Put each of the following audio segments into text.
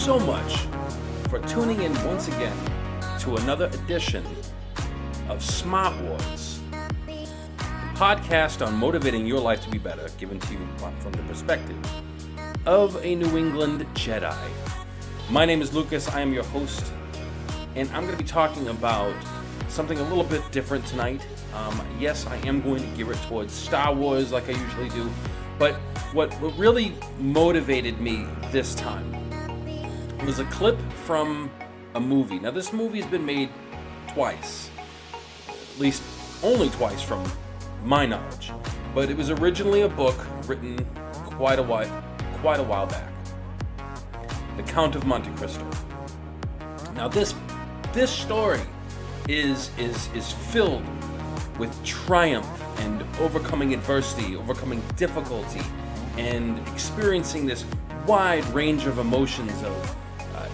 so much for tuning in once again to another edition of Smart Wars, the podcast on motivating your life to be better, given to you from the perspective of a New England Jedi. My name is Lucas, I am your host, and I'm going to be talking about something a little bit different tonight. Yes, I am going to gear it towards Star Wars like I usually do, but what really motivated me this time was a clip from a movie. Now, this movie has been made twice, at least only twice from my knowledge, but it was originally a book written quite a while back, The Count of Monte Cristo. Now, this story is filled with triumph and overcoming adversity, overcoming difficulty, and experiencing this wide range of emotions of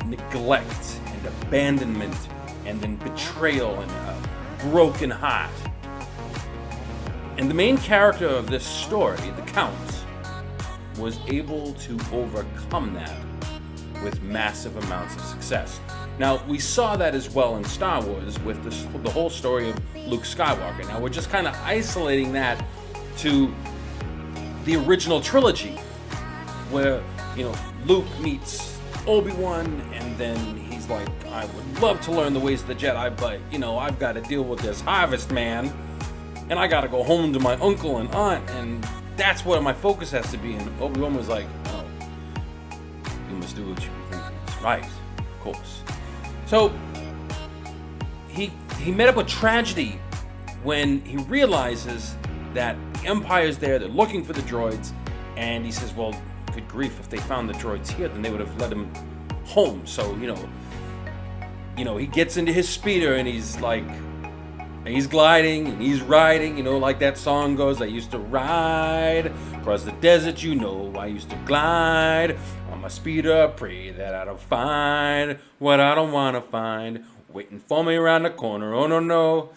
neglect and abandonment, and then betrayal and a broken heart. And the main character of this story, the Count, was able to overcome that with massive amounts of success. Now, we saw that as well in Star Wars with the whole story of Luke Skywalker. Now, we're just kind of isolating that to the original trilogy, where, Luke meets Obi-Wan, and then he's like, I would love to learn the ways of the Jedi, but, I've got to deal with this harvest man, and I got to go home to my uncle and aunt, and that's where my focus has to be. And Obi-Wan was like, oh, you must do what you think is right, of course. So he met up with tragedy when he realizes that the Empire's there, they're looking for the droids, and he says, well, good grief, if they found the droids here, then they would have led him home. So, he gets into his speeder, and he's like, he's gliding, and he's riding, like that song goes, I used to ride across the desert, I used to glide on my speeder, pray that I don't find what I don't want to find, waiting for me around the corner, oh no.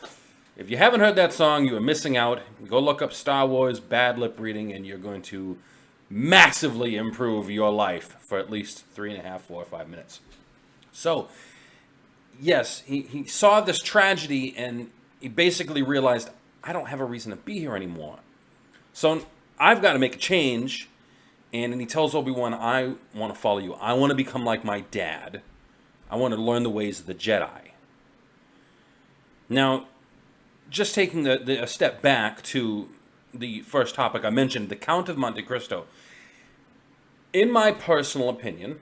If you haven't heard that song, you are missing out. Go look up Star Wars bad lip reading, and you're going to massively improve your life for at least 3.5, 4, or 5 minutes. So, yes, he saw this tragedy, and he basically realized, I don't have a reason to be here anymore. So I've got to make a change. And he tells Obi-Wan, I want to follow you. I want to become like my dad. I want to learn the ways of the Jedi. Now, just taking a step back to the first topic I mentioned, The Count of Monte Cristo. In my personal opinion,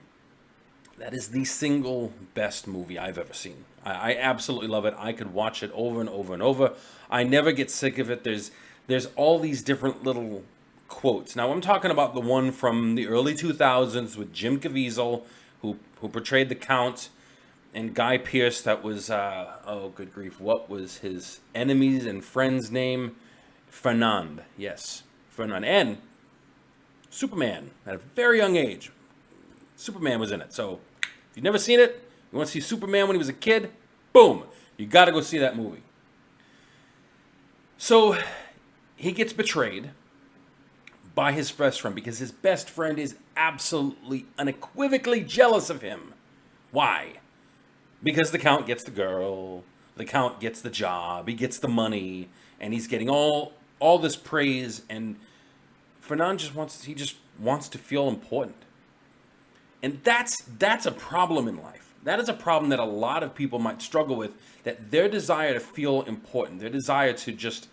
that is the single best movie I've ever seen. I absolutely love it. I could watch it over and over and over. I never get sick of it. There's all these different little quotes. Now, I'm talking about the one from the early 2000s with Jim Caviezel, who portrayed the Count, and Guy Pearce, that was, oh, good grief, what was his enemy's and friend's name? Fernand, yes, Fernand. And Superman, at a very young age, Superman was in it. So, if you've never seen it, you want to see Superman when he was a kid, boom, you got to go see that movie. So, he gets betrayed by his best friend, because his best friend is absolutely, unequivocally jealous of him. Why? Because the Count gets the girl, the Count gets the job, he gets the money, and he's getting all this praise, and Fernand just wants to feel important. And that's a problem in life. That is a problem that a lot of people might struggle with, that their desire to feel important, their desire to just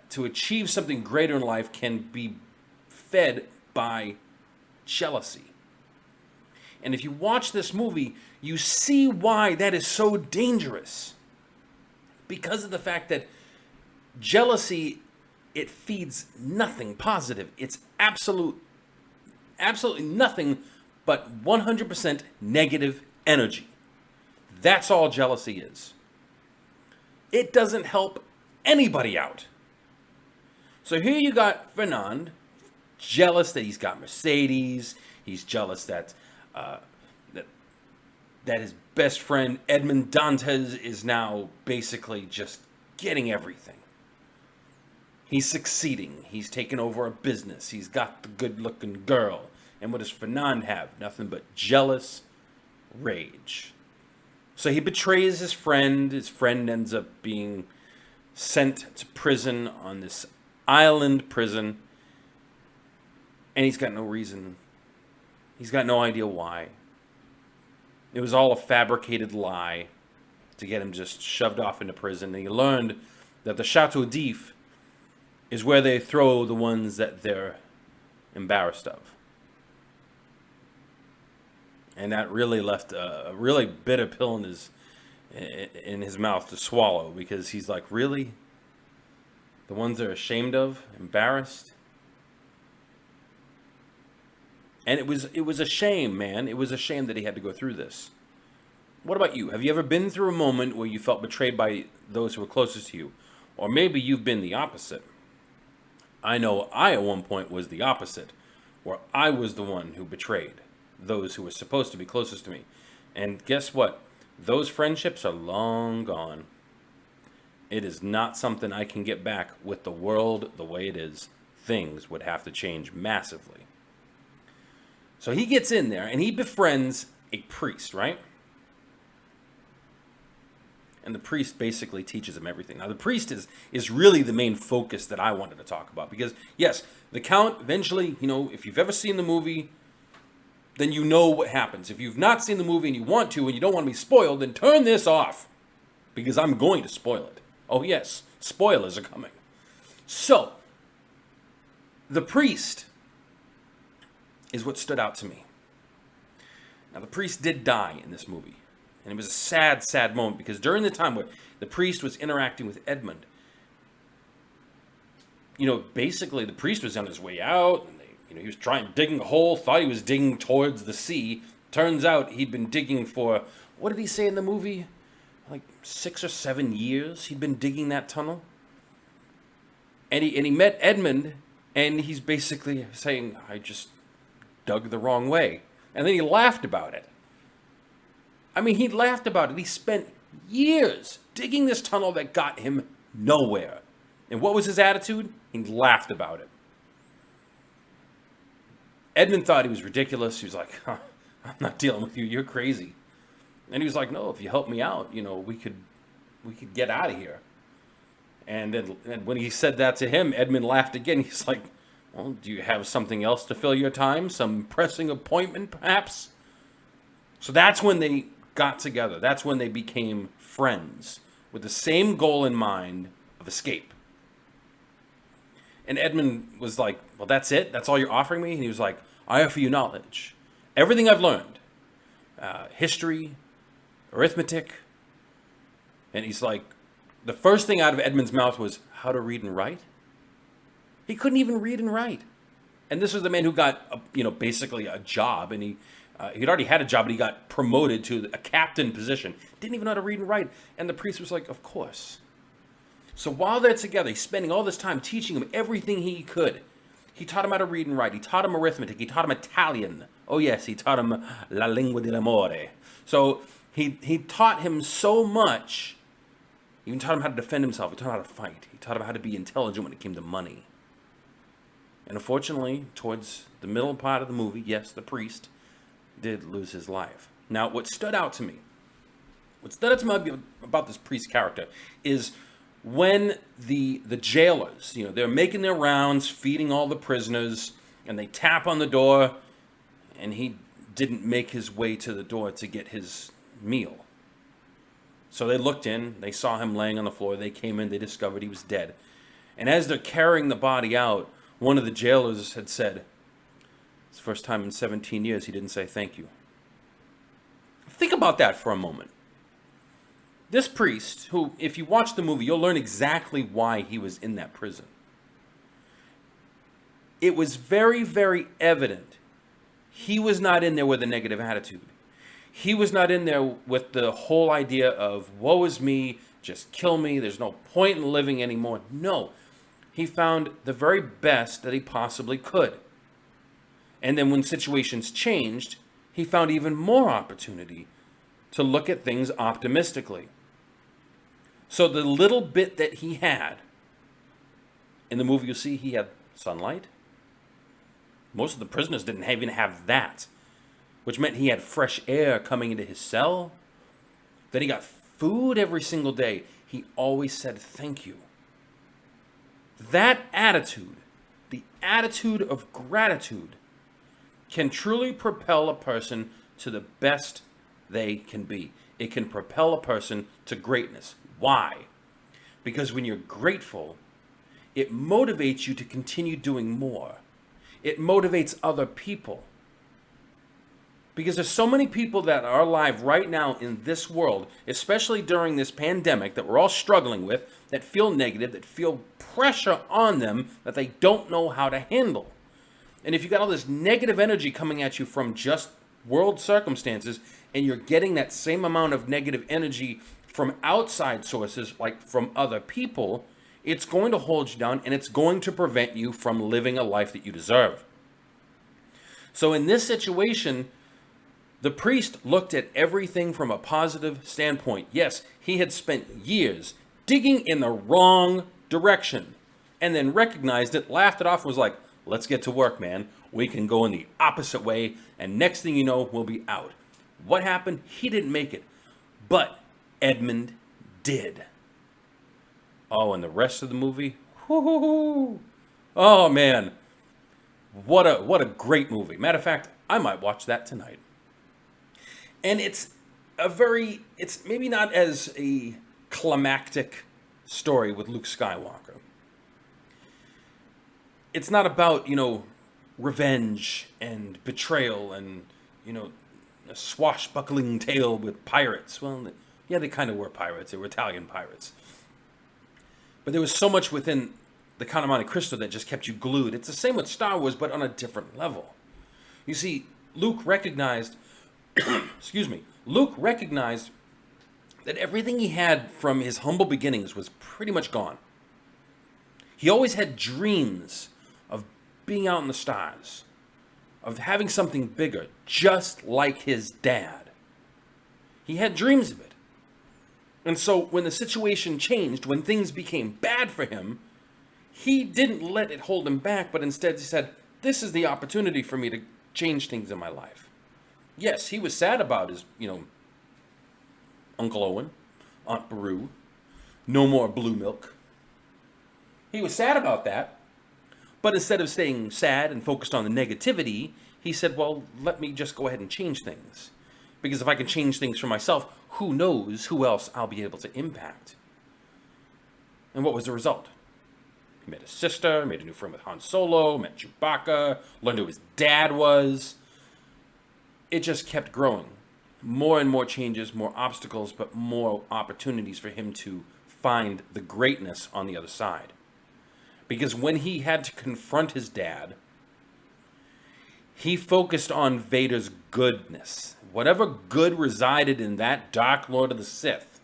to achieve something greater in life can be fed by jealousy. And if you watch this movie, you see why that is so dangerous. Because of the fact that jealousy, it feeds nothing positive. It's absolutely nothing but 100% negative energy. That's all jealousy is. It doesn't help anybody out. So here you got Fernand, jealous that he's got Mercedes. He's jealous that his best friend Edmond Dantes is now basically just getting everything. He's succeeding. He's taken over a business. He's got the good-looking girl. And what does Fernand have? Nothing but jealous, rage. So he betrays his friend. His friend ends up being sent to prison on this island prison. And he's got no reason. He's got no idea why. It was all a fabricated lie to get him just shoved off into prison. And he learned that the Chateau d'If is where they throw the ones that they're embarrassed of. And that really left a really bitter pill in his mouth to swallow, because he's like, really? The ones they're ashamed of, embarrassed? And it was a shame, man. It was a shame that he had to go through this. What about you? Have you ever been through a moment where you felt betrayed by those who were closest to you? Or maybe you've been the opposite. I know I at one point was the opposite, where I was the one who betrayed those who were supposed to be closest to me. And guess what? Those friendships are long gone. It is not something I can get back with the world the way it is. Things would have to change massively. So he gets in there and he befriends a priest, right? And the priest basically teaches him everything. Now, the priest is really the main focus that I wanted to talk about. Because, yes, the Count eventually, if you've ever seen the movie, then you know what happens. If you've not seen the movie and you want to and you don't want to be spoiled, then turn this off. Because I'm going to spoil it. Oh, yes, spoilers are coming. So, the priest is what stood out to me. Now, the priest did die in this movie. And it was a sad, sad moment, because during the time where the priest was interacting with Edmund, basically the priest was on his way out, and he was digging a hole, thought he was digging towards the sea. Turns out he'd been digging for, what did he say in the movie? Like 6 or 7 years he'd been digging that tunnel. And he met Edmund, and he's basically saying, I just dug the wrong way. And then he laughed about it. I mean, he laughed about it. He spent years digging this tunnel that got him nowhere. And what was his attitude? He laughed about it. Edmund thought he was ridiculous. He was like, I'm not dealing with you. You're crazy. And he was like, no, if you help me out, we could get out of here. And then when he said that to him, Edmund laughed again. He's like, well, do you have something else to fill your time? Some pressing appointment, perhaps? So that's when they got together. That's when they became friends with the same goal in mind of escape. And Edmund was like, well, that's it? That's all you're offering me? And he was like, I offer you knowledge. Everything I've learned. History, arithmetic. And he's like, the first thing out of Edmund's mouth was how to read and write. He couldn't even read and write. And this was the man who got, basically a job. And he'd already had a job, but he got promoted to a captain position. Didn't even know how to read and write. And the priest was like, of course. So while they're together, he's spending all this time teaching him everything he could. He taught him how to read and write. He taught him arithmetic. He taught him Italian. Oh, yes, he taught him la lingua dell'amore. So he taught him so much. He even taught him how to defend himself. He taught him how to fight. He taught him how to be intelligent when it came to money. And unfortunately, towards the middle part of the movie, yes, the priest did lose his life. Now, what stood out to me about this priest character is when the jailers, they're making their rounds, feeding all the prisoners, and they tap on the door, and he didn't make his way to the door to get his meal. So they looked in, they saw him laying on the floor, they came in, they discovered he was dead. And as they're carrying the body out, one of the jailers had said, it's the first time in 17 years he didn't say thank you. Think about that for a moment. This priest, who, if you watch the movie, you'll learn exactly why he was in that prison. It was very, very evident he was not in there with a negative attitude. He was not in there with the whole idea of, woe is me, just kill me, there's no point in living anymore. No, he found the very best that he possibly could. And then when situations changed, he found even more opportunity to look at things optimistically. So the little bit that he had, in the movie you see he had sunlight. Most of the prisoners didn't even have that. which meant he had fresh air coming into his cell, that he got food every single day, he always said thank you. That attitude, the attitude of gratitude, can truly propel a person to the best they can be. It can propel a person to greatness. Why? Because when you're grateful, it motivates you to continue doing more. It motivates other people. Because there's so many people that are alive right now in this world, especially during this pandemic that we're all struggling with, that feel negative, that feel pressure on them that they don't know how to handle. And if you got all this negative energy coming at you from just world circumstances, and you're getting that same amount of negative energy from outside sources, like from other people, it's going to hold you down and it's going to prevent you from living a life that you deserve. So in this situation, the priest looked at everything from a positive standpoint. Yes, he had spent years digging in the wrong direction and then recognized it, laughed it off, and was like, let's get to work, man. We can go in the opposite way, and next thing you know, we'll be out. What happened? He didn't make it, but Edmund did. Oh, and the rest of the movie? Woo-hoo-hoo. Oh, man. What a great movie. Matter of fact, I might watch that tonight. And it's maybe not as a climactic story with Luke Skywalker. It's not about, revenge and betrayal and, a swashbuckling tale with pirates. Well, yeah, they kind of were pirates. They were Italian pirates. But there was so much within the Count of Monte Cristo that just kept you glued. It's the same with Star Wars, but on a different level. You see, Luke recognized, Luke recognized that everything he had from his humble beginnings was pretty much gone. He always had dreams of being out in the stars, of having something bigger, just like his dad. He had dreams of it. And so when the situation changed, when things became bad for him, he didn't let it hold him back, but instead he said, this is the opportunity for me to change things in my life. Yes, he was sad about his, Uncle Owen, Aunt Beru, no more blue milk. He was sad about that, but instead of staying sad and focused on the negativity, he said, well, let me just go ahead and change things. Because if I can change things for myself, who knows who else I'll be able to impact. And what was the result? He met his sister, made a new friend with Han Solo, met Chewbacca, learned who his dad was. It just kept growing. More and more changes, more obstacles, but more opportunities for him to find the greatness on the other side. Because when he had to confront his dad, he focused on Vader's goodness. Whatever good resided in that Dark Lord of the Sith,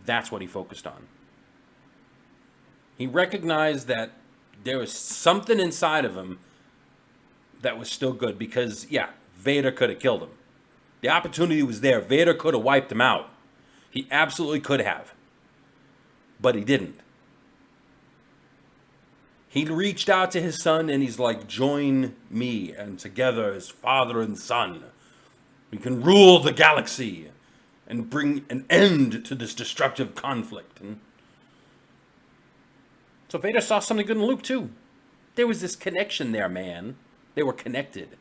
that's what he focused on. He recognized that there was something inside of him that was still good because, yeah, Vader could have killed him. The opportunity was there. Vader could have wiped him out. He absolutely could have. But he didn't. He reached out to his son and he's like, join me, and together as father and son, we can rule the galaxy and bring an end to this destructive conflict. And so Vader saw something good in Luke too. There was this connection there, man. They were connected.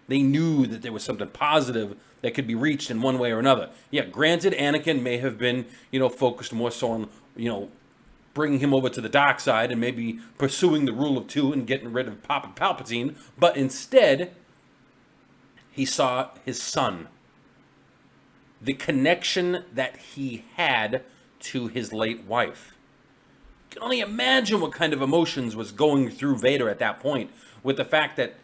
They knew that there was something positive that could be reached in one way or another. Yeah, granted, Anakin may have been, focused more so on, bringing him over to the dark side and maybe pursuing the rule of two and getting rid of Papa Palpatine. But instead, he saw his son. The connection that he had to his late wife. You can only imagine what kind of emotions was going through Vader at that point, with the fact that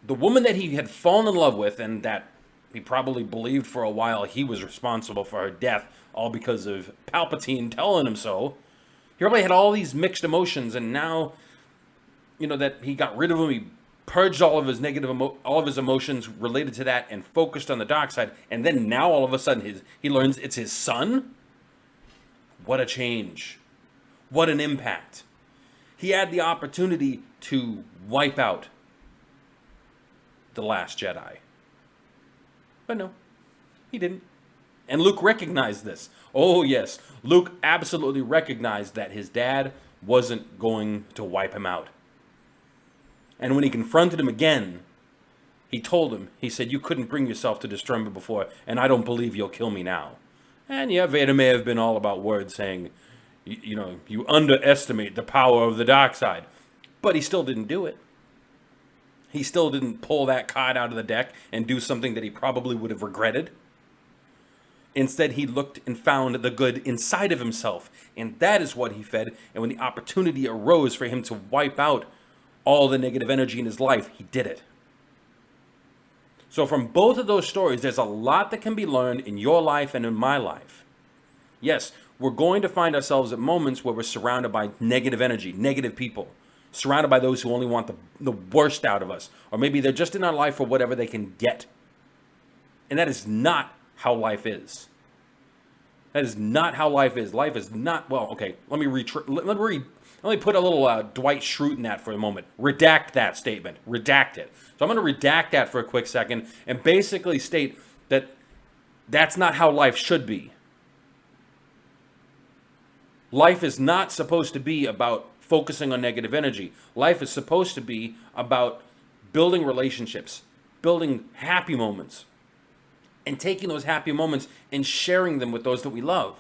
the woman that he had fallen in love with and that he probably believed for a while he was responsible for her death, all because of Palpatine telling him so. He probably had all these mixed emotions, and now, that he got rid of him, he purged all of his all of his emotions related to that and focused on the dark side, and then now all of a sudden he learns it's his son? What a change. What an impact. He had the opportunity to wipe out the Last Jedi. But no, he didn't. And Luke recognized this. Oh yes, Luke absolutely recognized that his dad wasn't going to wipe him out. And when he confronted him again, he told him, he said, "You couldn't bring yourself to destroy me before, and I don't believe you'll kill me now." And yeah, Vader may have been all about words, saying, you underestimate the power of the dark side. But he still didn't do it. He still didn't pull that card out of the deck and do something that he probably would have regretted. Instead, he looked and found the good inside of himself, and that is what he fed. And when the opportunity arose for him to wipe out all the negative energy in his life, he did it. So from both of those stories, there's a lot that can be learned in your life and in my life. Yes, we're going to find ourselves at moments where we're surrounded by negative energy, negative people, surrounded by those who only want the worst out of us, or maybe they're just in our life for whatever they can get. And that is not how life is. That is not how life is. Life is not, well, okay, let me put a little Dwight Schrute in that for a moment. Redact that statement. Redact it. So I'm going to redact that for a quick second and basically state that that's not how life should be. Life is not supposed to be about focusing on negative energy. Life is supposed to be about building relationships, building happy moments, and taking those happy moments and sharing them with those that we love.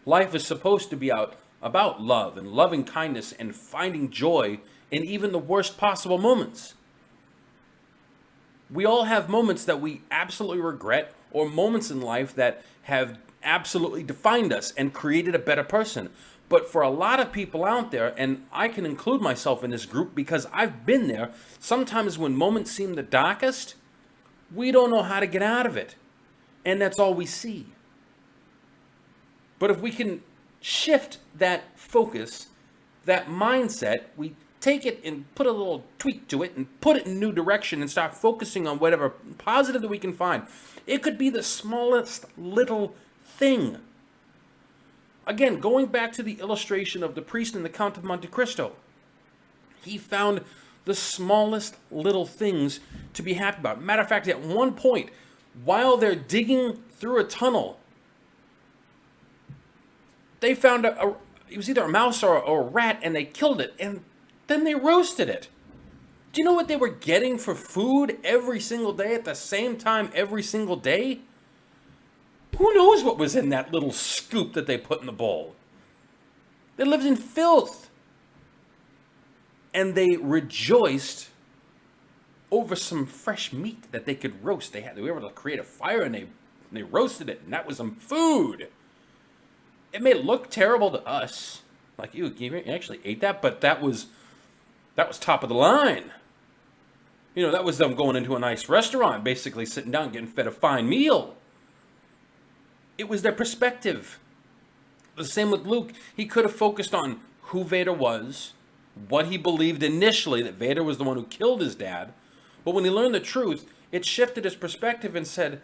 Life is supposed to be about love and loving kindness and finding joy in even the worst possible moments. We all have moments that we absolutely regret, or moments in life that have absolutely defined us and created a better person. But for a lot of people out there, and I can include myself in this group because I've been there, sometimes when moments seem the darkest, we don't know how to get out of it. And that's all we see. But if we can shift that focus, that mindset, we take it and put a little tweak to it and put it in a new direction and start focusing on whatever positive that we can find. It could be the smallest little thing. Again, going back to the illustration of the priest in the Count of Monte Cristo, he found the smallest little things to be happy about. Matter of fact, at one point, while they're digging through a tunnel, they found it was either a mouse or a rat, and they killed it, and then they roasted it. Do you know what they were getting for food every single day at the same time every single day? Who knows what was in that little scoop that they put in the bowl? They lived in filth. And they rejoiced over some fresh meat that they could roast. They were able to create a fire, and they roasted it, and that was some food. It may look terrible to us, like you actually ate that, but that was top of the line. That was them going into a nice restaurant, basically sitting down, getting fed a fine meal. It was their perspective. The same with Luke. He could have focused on who Vader was, what he believed initially, that Vader was the one who killed his dad. But when he learned the truth, it shifted his perspective and said,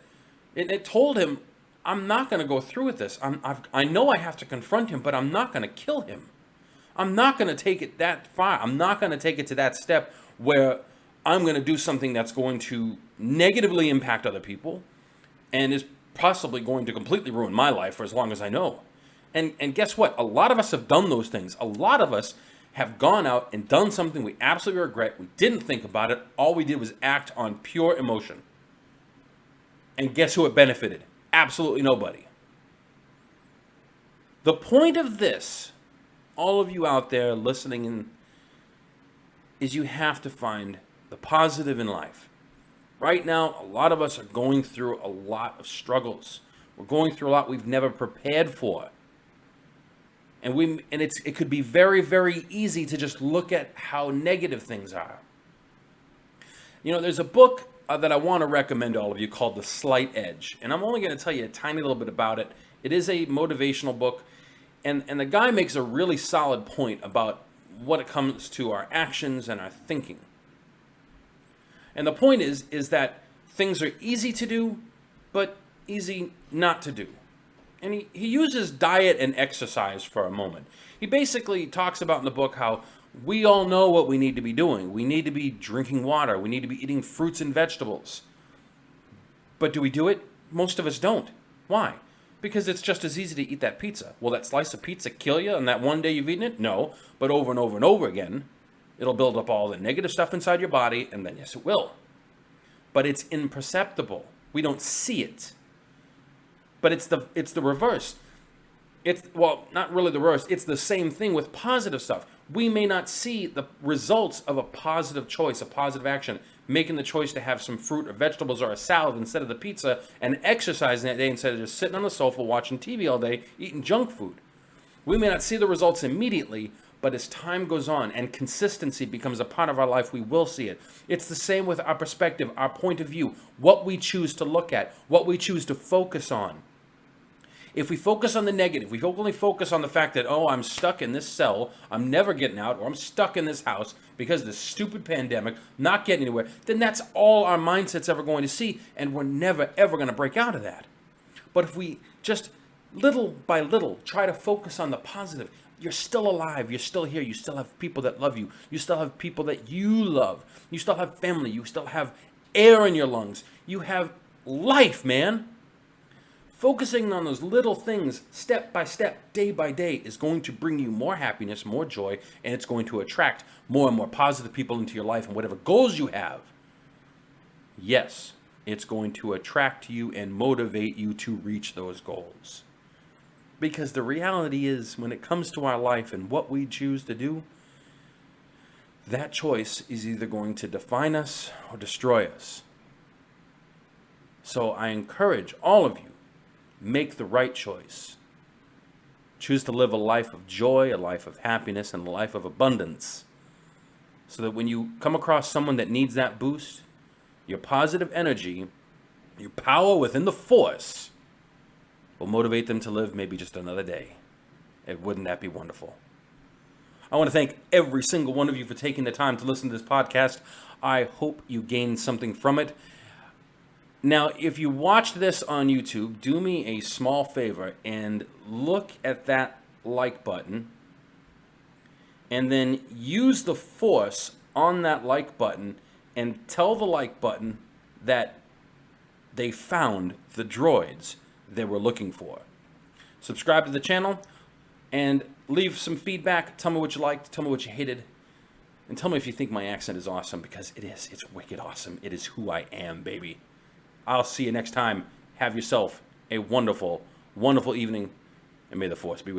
it told him, I'm not going to go through with this. I know I have to confront him, but I'm not going to kill him. I'm not going to take it that far. I'm not going to take it to that step where I'm going to do something that's going to negatively impact other people and is possibly going to completely ruin my life for as long as I know. And guess what? A lot of us have done those things. A lot of us have gone out and done something we absolutely regret. We didn't think about it. All we did was act on pure emotion. And guess who it benefited? Absolutely nobody. The point of this, all of you out there listening in, is you have to find the positive in life. Right now, a lot of us are going through a lot of struggles. We're going through a lot we've never prepared for. And it could be very, very easy to just look at how negative things are. There's a book that I want to recommend to all of you called The Slight Edge. And I'm only going to tell you a tiny little bit about it. It is a motivational book. And the guy makes a really solid point about what it comes to our actions and our thinking. And the point is that things are easy to do, but easy not to do. And he uses diet and exercise for a moment. He basically talks about in the book how We all know what we need to be doing. We need to be drinking water. We need to be eating fruits and vegetables. But do we do it? Most of us don't. Why? Because it's just as easy to eat that pizza. Will that slice of pizza kill you on that one day you've eaten it? No. But over and over and over again, it'll build up all the negative stuff inside your body, and then yes, it will. But it's imperceptible. We don't see it. But it's the reverse. Well, not really the reverse. It's the same thing with positive stuff. We may not see the results of a positive choice, a positive action, making the choice to have some fruit or vegetables or a salad instead of the pizza, and exercising that day instead of just sitting on the sofa watching TV all day, eating junk food. We may not see the results immediately, but as time goes on and consistency becomes a part of our life, we will see it. It's the same with our perspective, our point of view, what we choose to look at, what we choose to focus on. If we focus on the negative, we only focus on the fact that, oh, I'm stuck in this cell, I'm never getting out, or I'm stuck in this house because of this stupid pandemic, not getting anywhere, then that's all our mindset's ever going to see, and we're never, ever going to break out of that. But if we just little by little try to focus on the positive, you're still alive, you're still here, you still have people that love you, you still have people that you love, you still have family, you still have air in your lungs, you have life, man. Focusing on those little things, step by step, day by day, is going to bring you more happiness, more joy, and it's going to attract more and more positive people into your life. And whatever goals you have, yes, it's going to attract you and motivate you to reach those goals. Because the reality is, when it comes to our life and what we choose to do, that choice is either going to define us or destroy us. So I encourage all of you, make the right choice. Choose to live a life of joy, a life of happiness, and a life of abundance. So that when you come across someone that needs that boost, your positive energy, your power within the force, will motivate them to live maybe just another day. And wouldn't that be wonderful? I want to thank every single one of you for taking the time to listen to this podcast. I hope you gained something from it. Now, if you watched this on YouTube, do me a small favor and look at that like button and then use the force on that like button and tell the like button that they found the droids they were looking for. Subscribe to the channel and leave some feedback. Tell me what you liked, tell me what you hated, and tell me if you think my accent is awesome, because it is. It's wicked awesome. It is who I am, baby. I'll see you next time. Have yourself a wonderful, wonderful evening, and may the force be with you.